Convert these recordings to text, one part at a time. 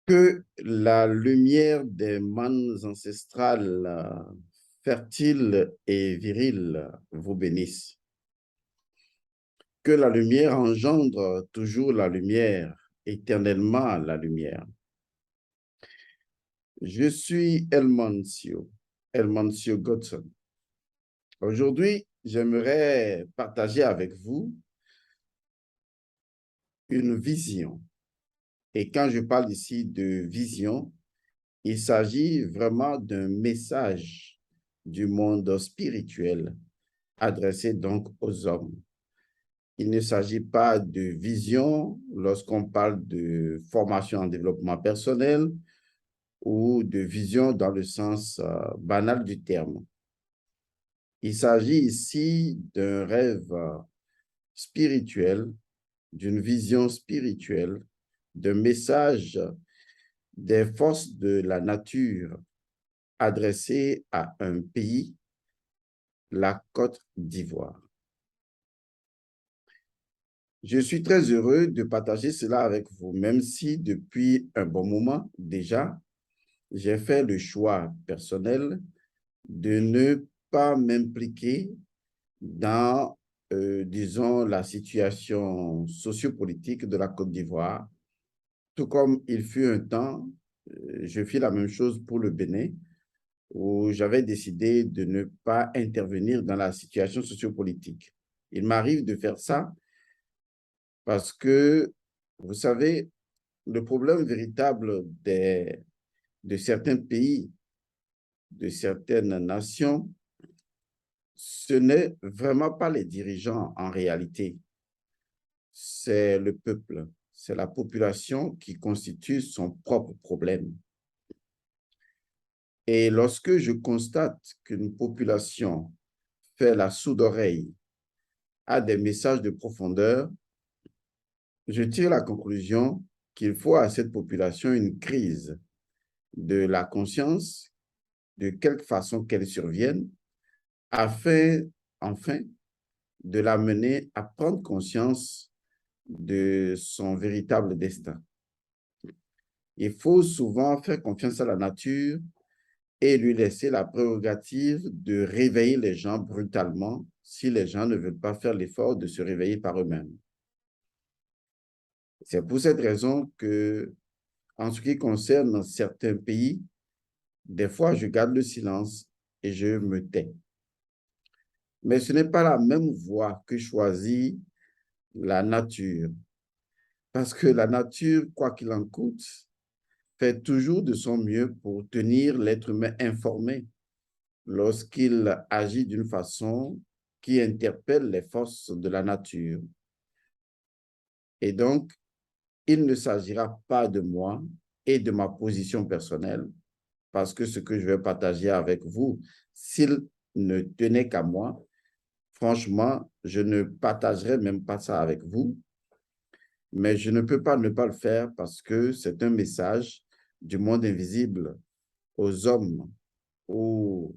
Que la lumière des manes ancestrales fertiles et viriles vous bénisse. Que la lumière engendre toujours la lumière, éternellement la lumière. Je suis Elmancio Godson. Aujourd'hui, j'aimerais partager avec vous une vision. Et quand je parle ici de vision, il s'agit vraiment d'un message du monde spirituel adressé donc aux hommes. Il ne s'agit pas de vision lorsqu'on parle de formation en développement personnel ou de vision dans le sens banal du terme. Il s'agit ici d'un rêve spirituel, d'une vision spirituelle, d'un message des forces de la nature adressé à un pays, la Côte d'Ivoire. Je suis très heureux de partager cela avec vous, même si depuis un bon moment déjà, j'ai fait le choix personnel de ne pas m'impliquer dans, disons, la situation sociopolitique de la Côte d'Ivoire, tout comme il fut un temps, je fis la même chose pour le Bénin, où j'avais décidé de ne pas intervenir dans la situation sociopolitique. Il m'arrive de faire ça parce que, vous savez, le problème véritable de certains pays, de certaines nations, ce n'est vraiment pas les dirigeants en réalité, c'est le peuple, c'est la population qui constitue son propre problème. Et lorsque je constate qu'une population fait la sourde oreille à des messages de profondeur, je tire la conclusion qu'il faut à cette population une crise de la conscience, de quelque façon qu'elle survienne, afin, enfin, de l'amener à prendre conscience de son véritable destin. Il faut souvent faire confiance à la nature et lui laisser la prérogative de réveiller les gens brutalement si les gens ne veulent pas faire l'effort de se réveiller par eux-mêmes. C'est pour cette raison que, en ce qui concerne certains pays, des fois, je garde le silence et je me tais. Mais ce n'est pas la même voie que choisit la nature. Parce que la nature, quoi qu'il en coûte, fait toujours de son mieux pour tenir l'être humain informé lorsqu'il agit d'une façon qui interpelle les forces de la nature. Et donc, il ne s'agira pas de moi et de ma position personnelle, parce que ce que je vais partager avec vous, s'il ne tenait qu'à moi, franchement, je ne partagerai même pas ça avec vous, mais je ne peux pas ne pas le faire parce que c'est un message du monde invisible aux hommes ou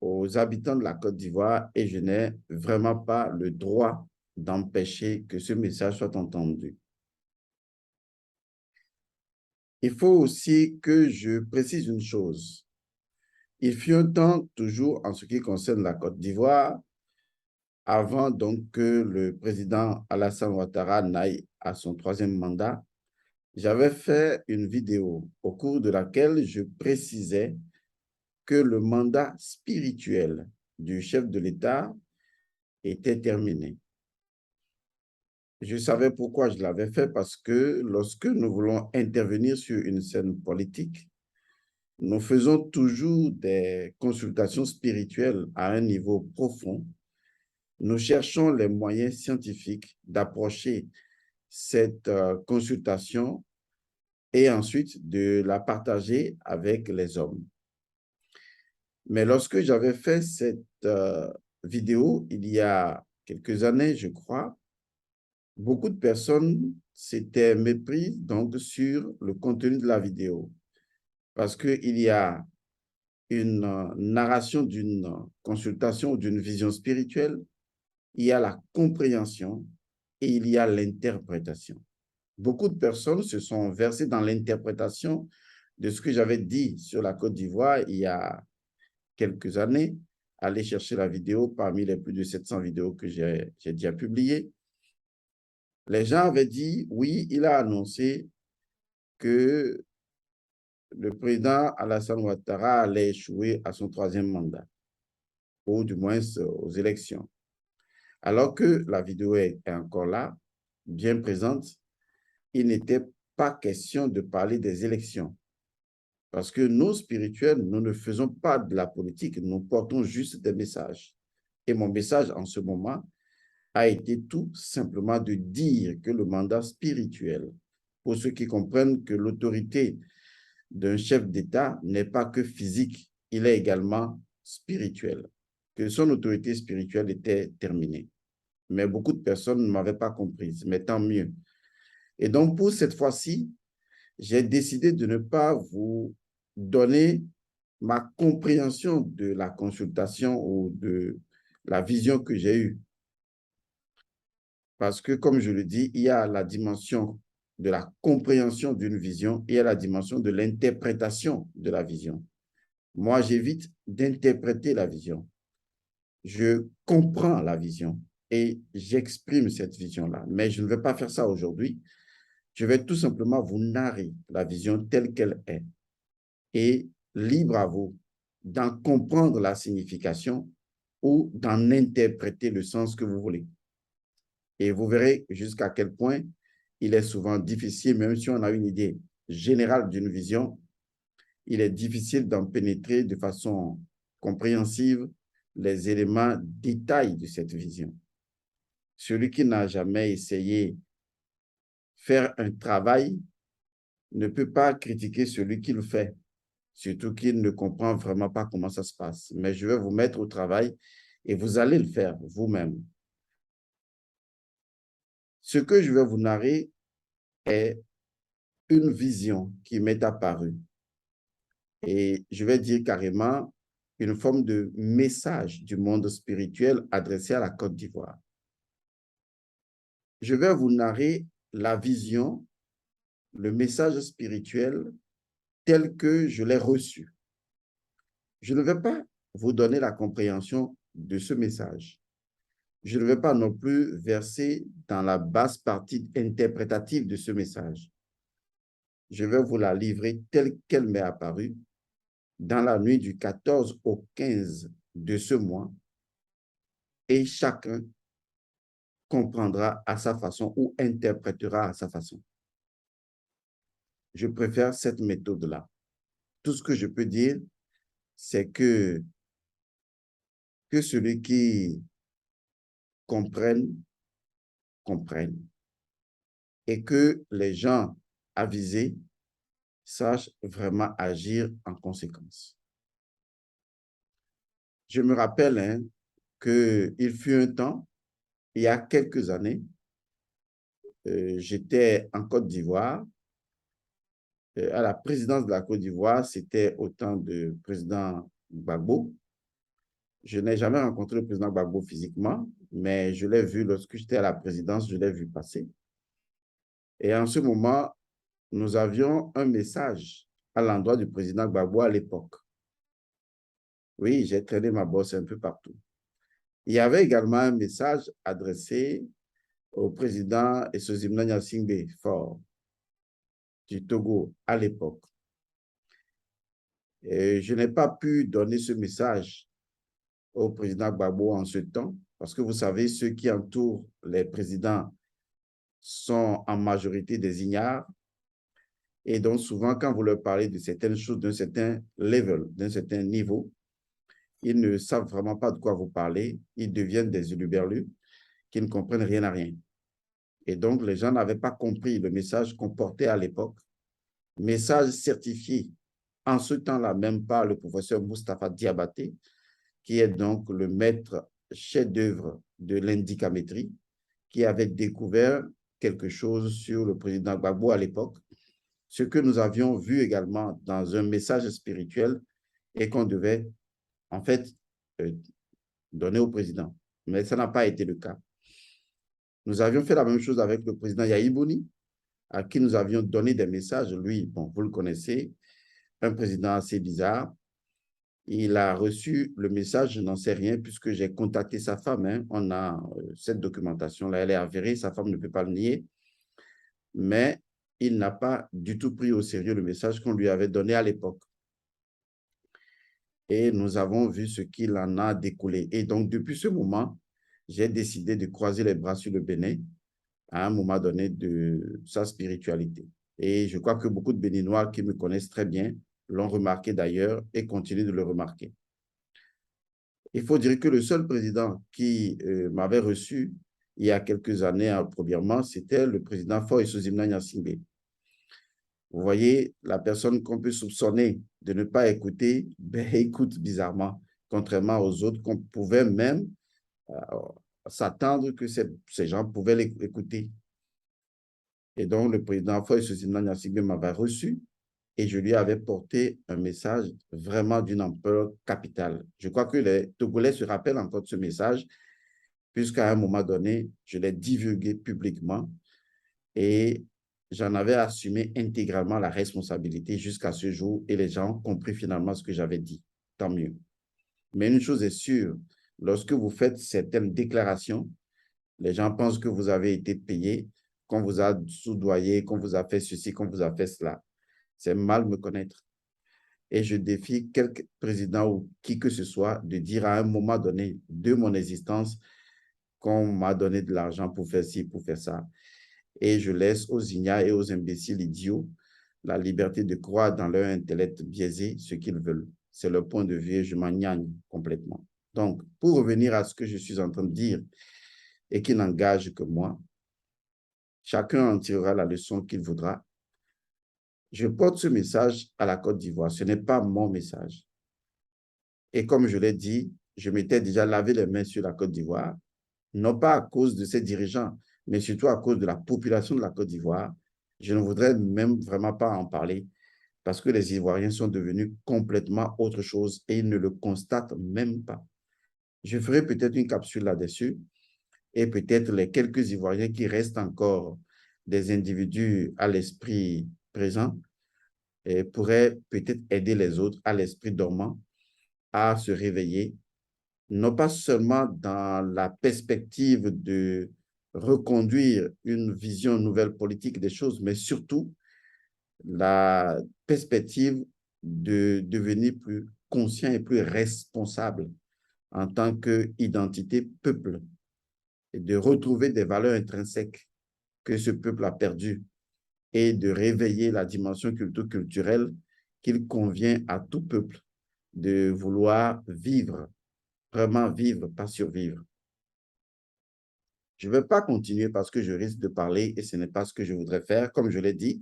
aux habitants de la Côte d'Ivoire et je n'ai vraiment pas le droit d'empêcher que ce message soit entendu. Il faut aussi que je précise une chose. Il fut un temps, toujours en ce qui concerne la Côte d'Ivoire, avant donc que le président Alassane Ouattara n'aille à son troisième mandat, j'avais fait une vidéo au cours de laquelle je précisais que le mandat spirituel du chef de l'État était terminé. Je savais pourquoi je l'avais fait parce que lorsque nous voulons intervenir sur une scène politique, nous faisons toujours des consultations spirituelles à un niveau profond. Nous cherchons les moyens scientifiques d'approcher cette consultation et ensuite de la partager avec les hommes. Mais lorsque j'avais fait cette vidéo, il y a quelques années, je crois, beaucoup de personnes s'étaient méprises donc sur le contenu de la vidéo parce qu'il y a une narration d'une consultation ou d'une vision spirituelle, il y a la compréhension et il y a l'interprétation. beaucoup de personnes se sont versées dans l'interprétation de ce que j'avais dit sur la Côte d'Ivoire il y a quelques années. Allez chercher la vidéo parmi les plus de 700 vidéos que j'ai déjà publiées. Les gens avaient dit, oui, il a annoncé que le président Alassane Ouattara allait échouer à son 3e mandat, ou du moins aux élections. Alors que la vidéo est encore là, bien présente, il n'était pas question de parler des élections. Parce que nous, spirituels, nous ne faisons pas de la politique, nous portons juste des messages. Et mon message en ce moment a été tout simplement de dire que le mandat spirituel, pour ceux qui comprennent que l'autorité d'un chef d'État n'est pas que physique, il est également spirituel, que son autorité spirituelle était terminée. Mais beaucoup de personnes ne m'avaient pas comprise, mais tant mieux. Et donc, pour cette fois-ci, j'ai décidé de ne pas vous donner ma compréhension de la consultation ou de la vision que j'ai eue. Parce que, comme je le dis, il y a la dimension de la compréhension d'une vision et il y a la dimension de l'interprétation de la vision. Moi, j'évite d'interpréter la vision. Je comprends la vision et j'exprime cette vision-là. Mais je ne vais pas faire ça aujourd'hui. Je vais tout simplement vous narrer la vision telle qu'elle est. Et libre à vous d'en comprendre la signification ou d'en interpréter le sens que vous voulez. Et vous verrez jusqu'à quel point il est souvent difficile, même si on a une idée générale d'une vision, il est difficile d'en pénétrer de façon compréhensive les éléments détails de cette vision. Celui qui n'a jamais essayé faire un travail ne peut pas critiquer celui qui le fait, surtout qu'il ne comprend vraiment pas comment ça se passe. Mais je vais vous mettre au travail et vous allez le faire vous-même. Ce que je vais vous narrer est une vision qui m'est apparue. Et je vais dire carrément une forme de message du monde spirituel adressé à la Côte d'Ivoire. Je vais vous narrer la vision, le message spirituel tel que je l'ai reçu. Je ne vais pas vous donner la compréhension de ce message. Je ne vais pas non plus verser dans la basse partie interprétative de ce message. Je vais vous la livrer telle qu'elle m'est apparue dans la nuit du 14 au 15 de ce mois et chacun comprendra à sa façon ou interprétera à sa façon. Je préfère cette méthode-là. Tout ce que je peux dire, c'est que celui qui comprenne, comprenne et que les gens avisés sachent vraiment agir en conséquence. Je me rappelle qu'il fut un temps, il y a quelques années, j'étais en Côte d'Ivoire. À la présidence de la Côte d'Ivoire, c'était au temps du président Gbagbo. Je n'ai jamais rencontré le président Gbagbo physiquement, mais je l'ai vu lorsque j'étais à la présidence, je l'ai vu passer. Et en ce moment, nous avions un message à l'endroit du président Gbagbo à l'époque. Oui, j'ai traîné ma bosse un peu partout. Il y avait également un message adressé au président Essozimna Gnassingbé Faure du Togo à l'époque. Et je n'ai pas pu donner ce message au président Gbagbo en ce temps, parce que vous savez, ceux qui entourent les présidents sont en majorité des ignares. Et donc, souvent, quand vous leur parlez de certaines choses d'un certain level, d'un certain niveau, ils ne savent vraiment pas de quoi vous parlez. Ils deviennent des huluberlus qui ne comprennent rien à rien. Et donc, les gens n'avaient pas compris le message qu'on portait à l'époque. Message certifié en ce temps-là même par le professeur Moustapha Diabaté, qui est donc le maître chef-d'œuvre de l'indicamétrie, qui avait découvert quelque chose sur le président Gbagbo à l'époque, ce que nous avions vu également dans un message spirituel et qu'on devait en fait donner au président. Mais ça n'a pas été le cas. Nous avions fait la même chose avec le président Yahi Bouni à qui nous avions donné des messages. Lui, bon, vous le connaissez, un président assez bizarre. Il a reçu le message, je n'en sais rien, puisque j'ai contacté sa femme. Hein. On a cette documentation-là, elle est avérée, sa femme ne peut pas le nier. Mais il n'a pas du tout pris au sérieux le message qu'on lui avait donné à l'époque. Et nous avons vu ce qu'il en a découlé. Et donc, depuis ce moment, j'ai décidé de croiser les bras sur le Bénin à un moment donné de sa spiritualité. Et je crois que beaucoup de Béninois qui me connaissent très bien l'ont remarqué d'ailleurs et continuent de le remarquer. Il faut dire que le seul président qui m'avait reçu il y a quelques années, premièrement, c'était le président Foy Sozimna Gnassingbé. Vous voyez, la personne qu'on peut soupçonner de ne pas écouter, ben, écoute bizarrement, contrairement aux autres qu'on pouvait même euh, s'attendre que ces gens pouvaient l'écouter. Et donc, le président Foy Sozimna Gnassingbé m'avait reçu et je lui avais porté un message vraiment d'une ampleur capitale. Je crois que les Togolais se rappellent encore de ce message, puisqu'à un moment donné, je l'ai divulgué publiquement et j'en avais assumé intégralement la responsabilité jusqu'à ce jour et les gens ont compris finalement ce que j'avais dit. Tant mieux. Mais une chose est sûre, lorsque vous faites certaines déclarations, les gens pensent que vous avez été payé, qu'on vous a soudoyé, qu'on vous a fait ceci, qu'on vous a fait cela. C'est mal me connaître. Et je défie quelque président ou qui que ce soit de dire à un moment donné de mon existence qu'on m'a donné de l'argent pour faire ci, pour faire ça. Et je laisse aux ignares et aux imbéciles idiots la liberté de croire dans leur intellect biaisé ce qu'ils veulent. C'est leur point de vue et je m'en gagne complètement. Donc, pour revenir à ce que je suis en train de dire et qui n'engage que moi, chacun en tirera la leçon qu'il voudra. Je porte ce message à la Côte d'Ivoire. Ce n'est pas mon message. Et comme je l'ai dit, je m'étais déjà lavé les mains sur la Côte d'Ivoire, non pas à cause de ses dirigeants, mais surtout à cause de la population de la Côte d'Ivoire. Je ne voudrais même vraiment pas en parler parce que les Ivoiriens sont devenus complètement autre chose et ils ne le constatent même pas. Je ferai peut-être une capsule là-dessus et peut-être les quelques Ivoiriens qui restent encore des individus à l'esprit présent et pourraient peut-être aider les autres à l'esprit dormant à se réveiller, non pas seulement dans la perspective de reconduire une vision nouvelle politique des choses, mais surtout la perspective de devenir plus conscient et plus responsable en tant qu'identité peuple et de retrouver des valeurs intrinsèques que ce peuple a perdues et de réveiller la dimension culturelle qu'il convient à tout peuple de vouloir vivre, vraiment vivre, pas survivre. Je ne vais pas continuer parce que je risque de parler et ce n'est pas ce que je voudrais faire. Comme je l'ai dit,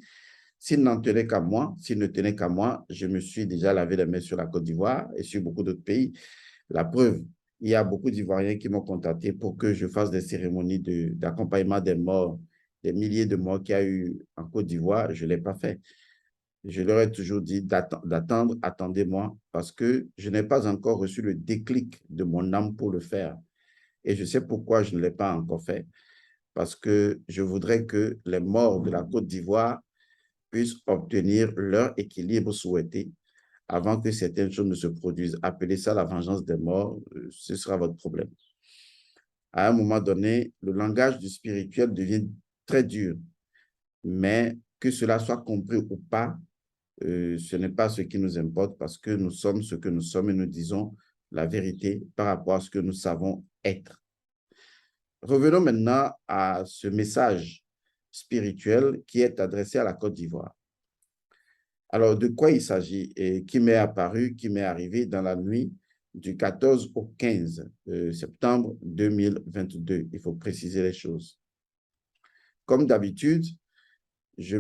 s'il n'en tenait qu'à moi, s'il ne tenait qu'à moi, je me suis déjà lavé les mains sur la Côte d'Ivoire et sur beaucoup d'autres pays. La preuve, il y a beaucoup d'Ivoiriens qui m'ont contacté pour que je fasse des cérémonies d'accompagnement des morts, des milliers de morts qu'il y a eu en Côte d'Ivoire. Je ne l'ai pas fait. Je leur ai toujours dit d'attendre, attendez-moi, parce que je n'ai pas encore reçu le déclic de mon âme pour le faire. Et je sais pourquoi je ne l'ai pas encore fait. Parce que je voudrais que les morts de la Côte d'Ivoire puissent obtenir leur équilibre souhaité avant que certaines choses ne se produisent. Appelez ça la vengeance des morts, ce sera votre problème. À un moment donné, le langage du spirituel devient très dur, mais que cela soit compris ou pas, ce n'est pas ce qui nous importe parce que nous sommes ce que nous sommes et nous disons la vérité par rapport à ce que nous savons être. Revenons maintenant à ce message spirituel qui est adressé à la Côte d'Ivoire. Alors, de quoi il s'agit et qui m'est apparu, qui m'est arrivé dans la nuit du 14 au 15 septembre 2022. Il faut préciser les choses. Comme d'habitude, je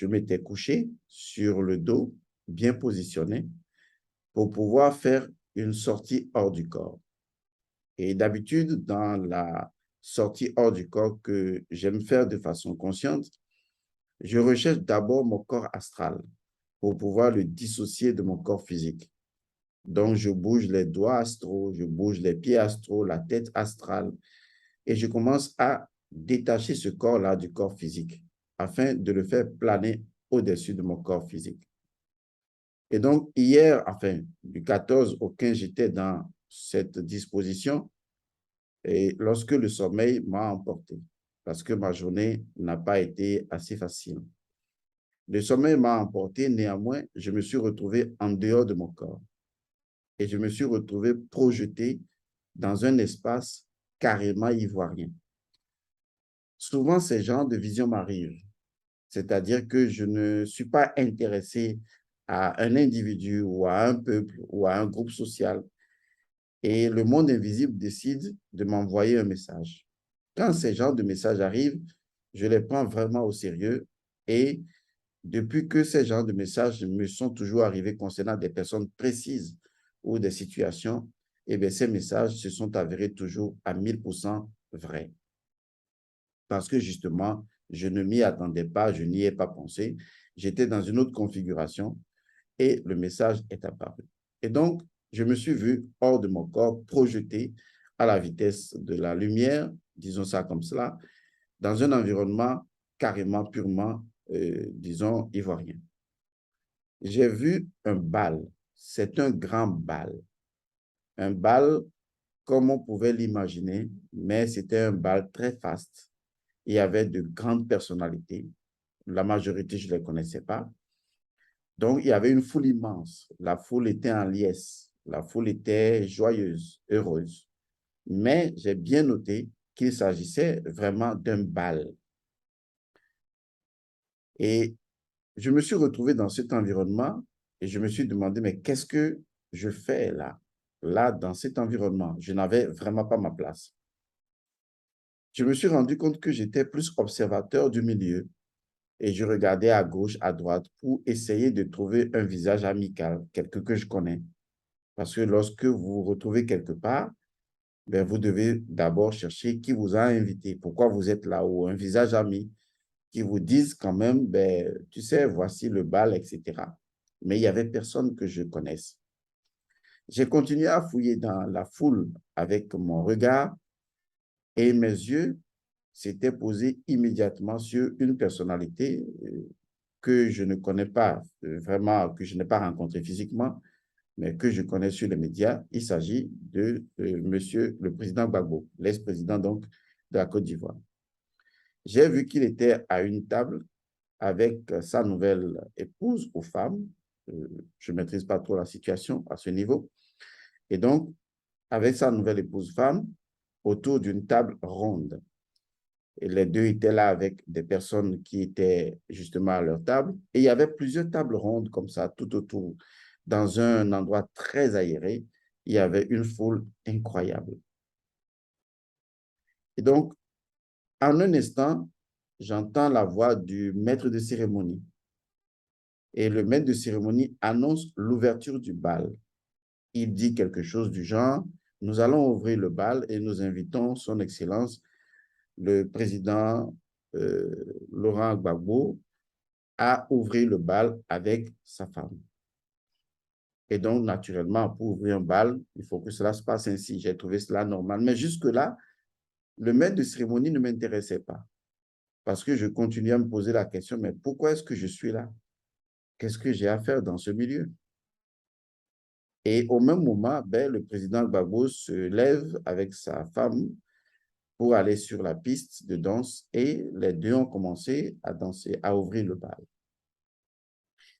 m'étais couché sur le dos, bien positionné, pour pouvoir faire une sortie hors du corps. Et d'habitude, dans la sortie hors du corps que j'aime faire de façon consciente, je recherche d'abord mon corps astral pour pouvoir le dissocier de mon corps physique. Donc, je bouge les doigts astraux, je bouge les pieds astraux, la tête astrale, et je commence à détacher ce corps-là du corps physique. afin de le faire planer au-dessus de mon corps physique. Et donc, hier, enfin, du 14 au 15, j'étais dans cette disposition et lorsque le sommeil m'a emporté, parce que ma journée n'a pas été assez facile. Le sommeil m'a emporté, néanmoins, je me suis retrouvé en dehors de mon corps et je me suis retrouvé projeté dans un espace carrément ivoirien. Souvent, ces genres de visions m'arrivent, c'est-à-dire que je ne suis pas intéressé à un individu ou à un peuple ou à un groupe social et le monde invisible décide de m'envoyer un message. Quand ces genres de messages arrivent, je les prends vraiment au sérieux et depuis que ces genres de messages me sont toujours arrivés concernant des personnes précises ou des situations, eh bien, ces messages se sont avérés toujours à 1000% vrais. Parce que justement, je ne m'y attendais pas, je n'y ai pas pensé. J'étais dans une autre configuration et le message est apparu. Et donc, je me suis vu hors de mon corps, projeté à la vitesse de la lumière, disons ça comme cela, dans un environnement carrément, purement, disons, ivoirien. J'ai vu un bal. C'est un grand bal. Un bal comme on pouvait l'imaginer, mais c'était un bal très faste. Il y avait de grandes personnalités. La majorité, je ne les connaissais pas. Donc, il y avait une foule immense. La foule était en liesse. La foule était joyeuse, heureuse. Mais j'ai bien noté qu'il s'agissait vraiment d'un bal. Et je me suis retrouvé dans cet environnement et je me suis demandé, mais qu'est-ce que je fais là, dans cet environnement? Je n'avais vraiment pas ma place. Je me suis rendu compte que j'étais plus observateur du milieu et je regardais à gauche, à droite pour essayer de trouver un visage amical, quelqu'un que je connais. Parce que lorsque vous vous retrouvez quelque part, ben, vous devez d'abord chercher qui vous a invité, pourquoi vous êtes là, ou un visage ami qui vous dise quand même, ben, tu sais, voici le bal, etc. Mais il n'y avait personne que je connaisse. J'ai continué à fouiller dans la foule avec mon regard et mes yeux s'étaient posés immédiatement sur une personnalité que je ne connais pas, vraiment, que je n'ai pas rencontré physiquement, mais que je connais sur les médias. Il s'agit de monsieur le président Gbagbo, l'ex-président donc de la Côte d'Ivoire. J'ai vu qu'il était à une table avec sa nouvelle épouse ou femme. Je ne maîtrise pas trop la situation à ce niveau. Et donc, avec sa nouvelle épouse femme, autour d'une table ronde. Et les deux étaient là avec des personnes qui étaient justement à leur table. Et il y avait plusieurs tables rondes comme ça, tout autour, dans un endroit très aéré. Il y avait une foule incroyable. Et donc, en un instant, j'entends la voix du maître de cérémonie. Et le maître de cérémonie annonce l'ouverture du bal. Il dit quelque chose du genre, nous allons ouvrir le bal et nous invitons son Excellence, le président Laurent Gbagbo, à ouvrir le bal avec sa femme. Et donc, naturellement, pour ouvrir un bal, il faut que cela se passe ainsi. J'ai trouvé cela normal. Mais jusque-là, le maître de cérémonie ne m'intéressait pas parce que je continuais à me poser la question, mais pourquoi est-ce que je suis là? Qu'est-ce que j'ai à faire dans ce milieu? Et au même moment, ben, le président Gbagbo se lève avec sa femme pour aller sur la piste de danse et les deux ont commencé à danser, à ouvrir le bal.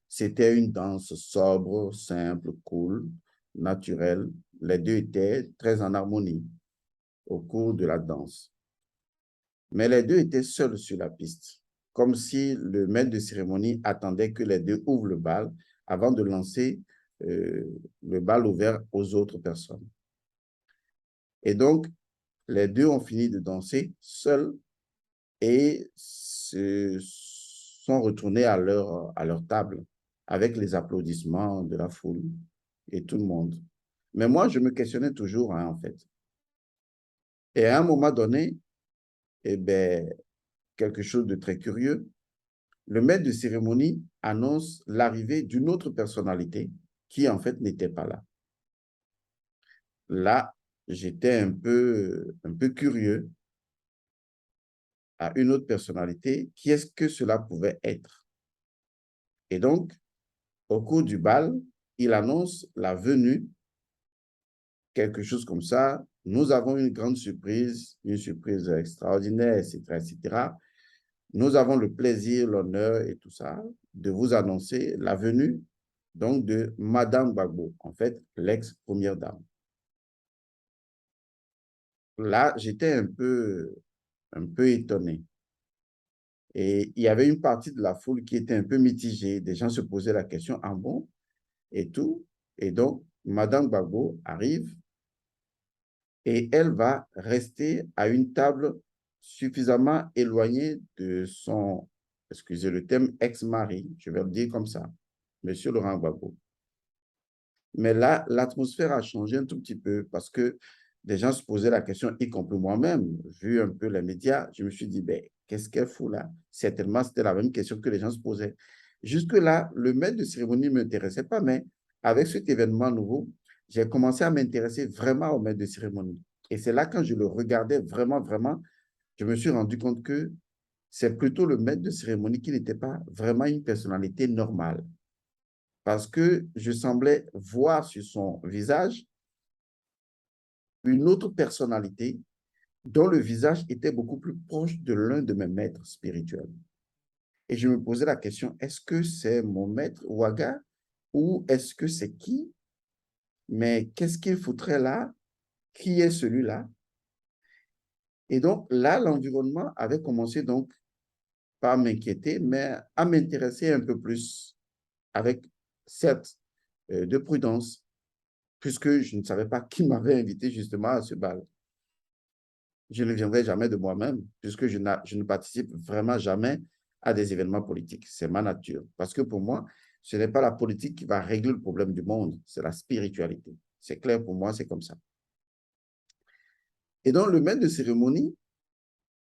C'était une danse sobre, simple, cool, naturelle. Les deux étaient très en harmonie au cours de la danse. Mais les deux étaient seuls sur la piste, comme si le maître de cérémonie attendait que les deux ouvrent le bal avant de lancer le bal ouvert aux autres personnes. Et donc, les deux ont fini de danser seuls et se sont retournés à leur table avec les applaudissements de la foule et tout le monde. Mais moi, je me questionnais toujours, hein, en fait. Et à un moment donné, eh ben, quelque chose de très curieux, le maître de cérémonie annonce l'arrivée d'une autre personnalité qui, en fait, n'était pas là. Là, j'étais un peu curieux à une autre personnalité qui est-ce que cela pouvait être. Et donc, au cours du bal, il annonce la venue, quelque chose comme ça. Nous avons une surprise extraordinaire, etc., etc. Nous avons le plaisir, l'honneur et tout ça de vous annoncer la venue donc de Madame Gbagbo, en fait, l'ex-première dame. Là, j'étais un peu étonné. Et il y avait une partie de la foule qui était un peu mitigée. Des gens se posaient la question, ah bon, et tout. Et donc, Madame Gbagbo arrive et elle va rester à une table suffisamment éloignée de son, excusez le terme, ex-mari, je vais le dire comme ça, Monsieur Laurent Gbagbo. Mais là, l'atmosphère a changé un tout petit peu parce que des gens se posaient la question, y compris moi-même, vu un peu les médias, je me suis dit, ben, qu'est-ce qu'elle fout là? Certainement, c'était la même question que les gens se posaient. Jusque-là, le maître de cérémonie ne m'intéressait pas, mais avec cet événement nouveau, j'ai commencé à m'intéresser vraiment au maître de cérémonie. Et c'est là, quand je le regardais vraiment, vraiment, je me suis rendu compte que c'est plutôt le maître de cérémonie qui n'était pas vraiment une personnalité normale. Parce que je semblais voir sur son visage une autre personnalité dont le visage était beaucoup plus proche de l'un de mes maîtres spirituels. Et je me posais la question, est-ce que c'est mon maître Ouaga ou est-ce que c'est qui? Mais qu'est-ce qu'il foutrait là? Qui est celui-là? Et donc là, l'environnement avait commencé donc pas à m'inquiéter, mais à m'intéresser un peu plus avec, certes, de prudence, puisque je ne savais pas qui m'avait invité justement à ce bal. Je ne viendrai jamais de moi-même, puisque je ne participe vraiment jamais à des événements politiques. C'est ma nature. Parce que pour moi, ce n'est pas la politique qui va régler le problème du monde, c'est la spiritualité. C'est clair pour moi, c'est comme ça. Et donc, le maître de cérémonie,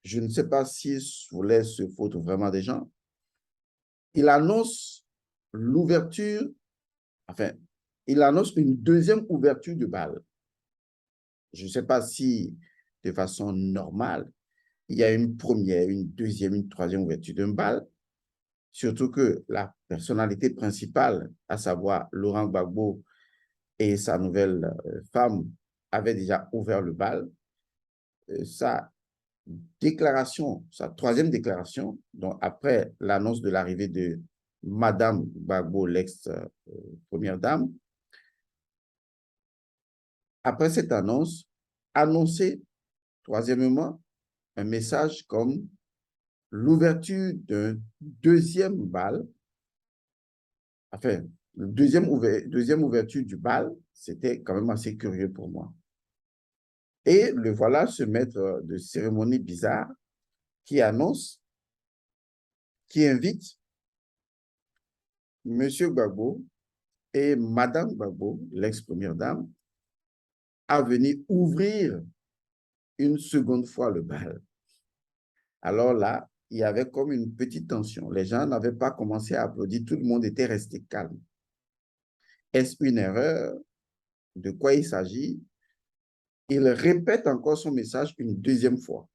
je ne sais pas si sous les se faute vraiment des gens, il annonce l'ouverture, enfin, il annonce une deuxième ouverture de bal. Je ne sais pas si de façon normale, il y a une première, une deuxième, une troisième ouverture d'un bal, surtout que la personnalité principale, à savoir Laurent Gbagbo et sa nouvelle femme, avaient déjà ouvert le bal. Sa déclaration, sa troisième déclaration, donc après l'annonce de l'arrivée de Madame Gbagbo, l'ex-première dame, après cette annonce, annoncer, troisièmement, un message comme l'ouverture d'un deuxième bal, enfin, deuxième ouverture du bal, c'était quand même assez curieux pour moi. Et le voilà, ce maître de cérémonie bizarre qui annonce, qui invite M. Gbagbo et Madame Gbagbo, l'ex-première dame, à venir ouvrir une seconde fois le bal. Alors là, il y avait comme une petite tension. Les gens n'avaient pas commencé à applaudir, tout le monde était resté calme. Est-ce une erreur? De quoi il s'agit? Il répète encore son message une deuxième fois.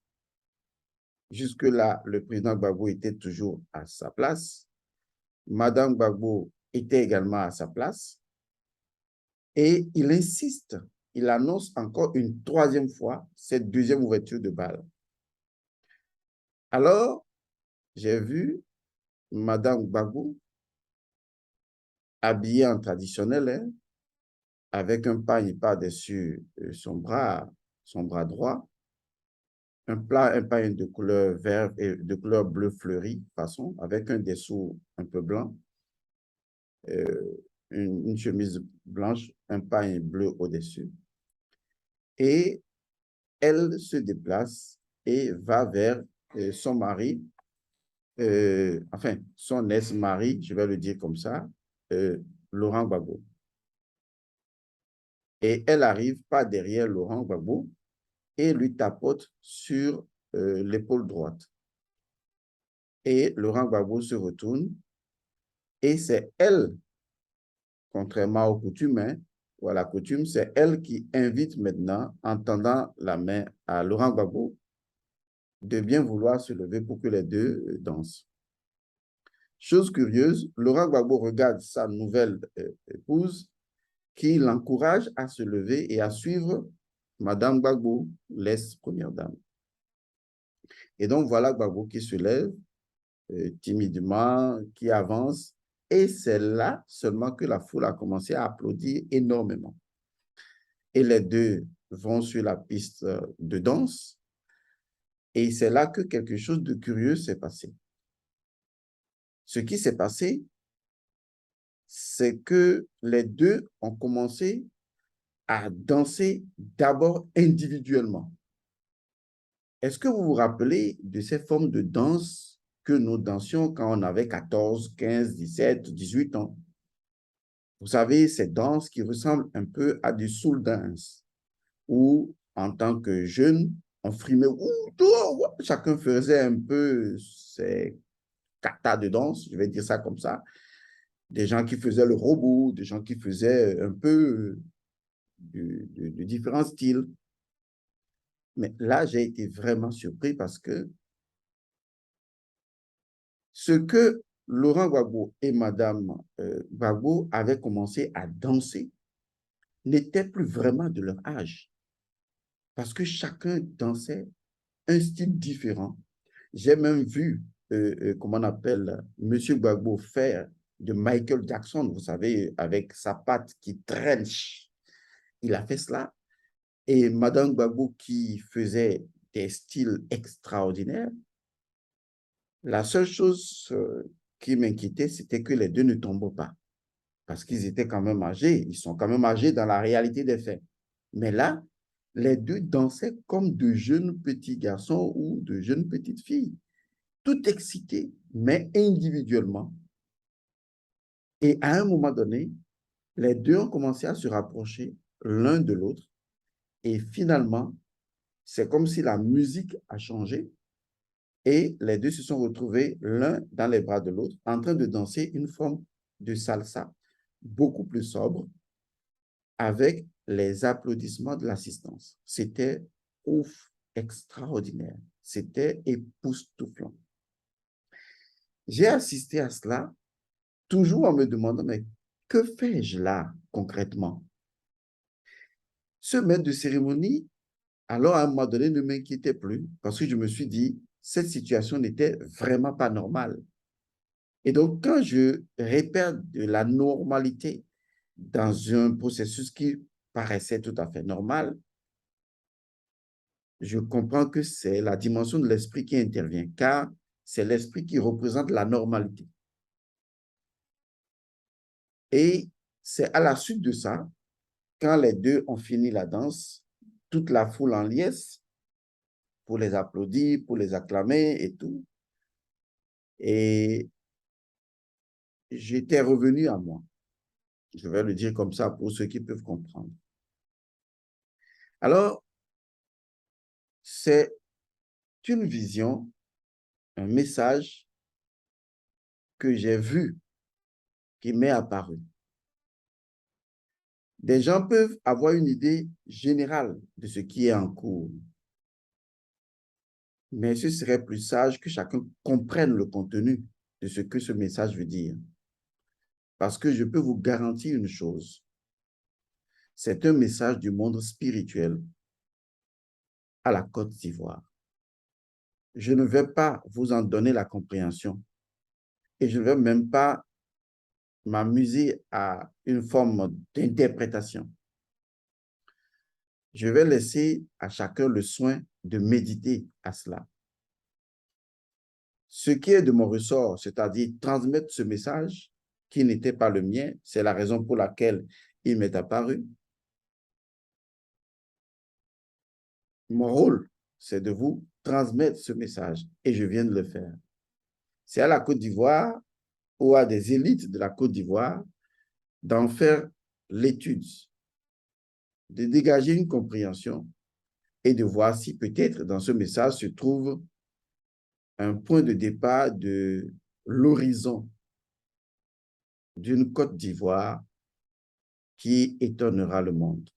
Jusque-là, le président Gbagbo était toujours à sa place. Madame Gbagbo était également à sa place. Et il insiste, il annonce encore une troisième fois cette deuxième ouverture de bal. Alors, j'ai vu Madame Gbagbo habillée en traditionnel, hein, avec un pagne par-dessus son bras droit, un pagne de couleur vert et de couleur bleu fleuri, façon, avec un dessous un peu blanc, une chemise blanche, un pagne bleu au-dessus. Et elle se déplace et va vers son mari, enfin, son ex-mari, je vais le dire comme ça, Laurent Gbagbo. Et elle arrive pas derrière Laurent Gbagbo et lui tapote sur l'épaule droite. Et Laurent Gbagbo se retourne et c'est elle, contrairement aux coutumes, hein, ou à la coutume, c'est elle qui invite maintenant, en tendant la main à Laurent Gbagbo, de bien vouloir se lever pour que les deux dansent. Chose curieuse, Laurent Gbagbo regarde sa nouvelle épouse qui l'encourage à se lever et à suivre Madame Gbagbo, l'ex-première dame. Et donc, voilà Gbagbo qui se lève timidement, qui avance. Et c'est là seulement que la foule a commencé à applaudir énormément. Et les deux vont sur la piste de danse. Et c'est là que quelque chose de curieux s'est passé. Ce qui s'est passé, c'est que les deux ont commencé à danser d'abord individuellement. Est-ce que vous vous rappelez de ces formes de danse que nous dansions quand on avait 14, 15, 17, 18 ans? Vous savez, ces danses qui ressemblent un peu à du soul dance, où en tant que jeune, on frimait, chacun faisait un peu ses katas de danse, je vais dire ça comme ça. Des gens qui faisaient le robot, des gens qui faisaient un peu de différents styles. Mais là, j'ai été vraiment surpris parce que ce que Laurent Gbagbo et Madame Gbagbo avaient commencé à danser n'était plus vraiment de leur âge. Parce que chacun dansait un style différent. J'ai même vu, comment on appelle, M. Gbagbo faire de Michael Jackson, vous savez, avec sa patte qui traîne. Il a fait cela. Et Madame Gbagbo qui faisait des styles extraordinaires. La seule chose qui m'inquiétait, c'était que les deux ne tombent pas. Parce qu'ils étaient quand même âgés. Ils sont quand même âgés dans la réalité des faits. Mais là, les deux dansaient comme de jeunes petits garçons ou de jeunes petites filles. Tout excités, mais individuellement. Et à un moment donné, les deux ont commencé à se rapprocher l'un de l'autre. Et finalement, c'est comme si la musique a changé. Et les deux se sont retrouvés l'un dans les bras de l'autre en train de danser une forme de salsa beaucoup plus sobre avec les applaudissements de l'assistance. C'était ouf, extraordinaire. C'était époustouflant. J'ai assisté à cela toujours en me demandant, mais que fais-je là concrètement? Ce maître de cérémonie, alors à un moment donné, ne m'inquiétait plus parce que je me suis dit, cette situation n'était vraiment pas normale. Et donc, quand je repère de la normalité dans un processus qui paraissait tout à fait normal, je comprends que c'est la dimension de l'esprit qui intervient, car c'est l'esprit qui représente la normalité. Et c'est à la suite de ça, quand les deux ont fini la danse, toute la foule en liesse pour les applaudir, pour les acclamer et tout. Et j'étais revenu à moi. Je vais le dire comme ça pour ceux qui peuvent comprendre. Alors, c'est une vision, un message que j'ai vu qui m'est apparu. Des gens peuvent avoir une idée générale de ce qui est en cours, mais ce serait plus sage que chacun comprenne le contenu de ce que ce message veut dire. Parce que je peux vous garantir une chose, c'est un message du monde spirituel à la Côte d'Ivoire. Je ne vais pas vous en donner la compréhension et je ne vais même pas m'amuser à une forme d'interprétation. Je vais laisser à chacun le soin de méditer à cela. Ce qui est de mon ressort, c'est-à-dire transmettre ce message qui n'était pas le mien, c'est la raison pour laquelle il m'est apparu. Mon rôle, c'est de vous transmettre ce message et je viens de le faire. C'est à la Côte d'Ivoire ou à des élites de la Côte d'Ivoire d'en faire l'étude, de dégager une compréhension et de voir si peut-être dans ce message se trouve un point de départ de l'horizon d'une Côte d'Ivoire qui étonnera le monde.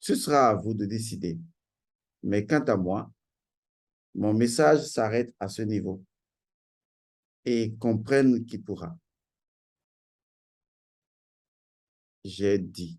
Ce sera à vous de décider. Mais quant à moi, Mon message s'arrête à ce niveau et comprenne qui pourra. J'ai dit.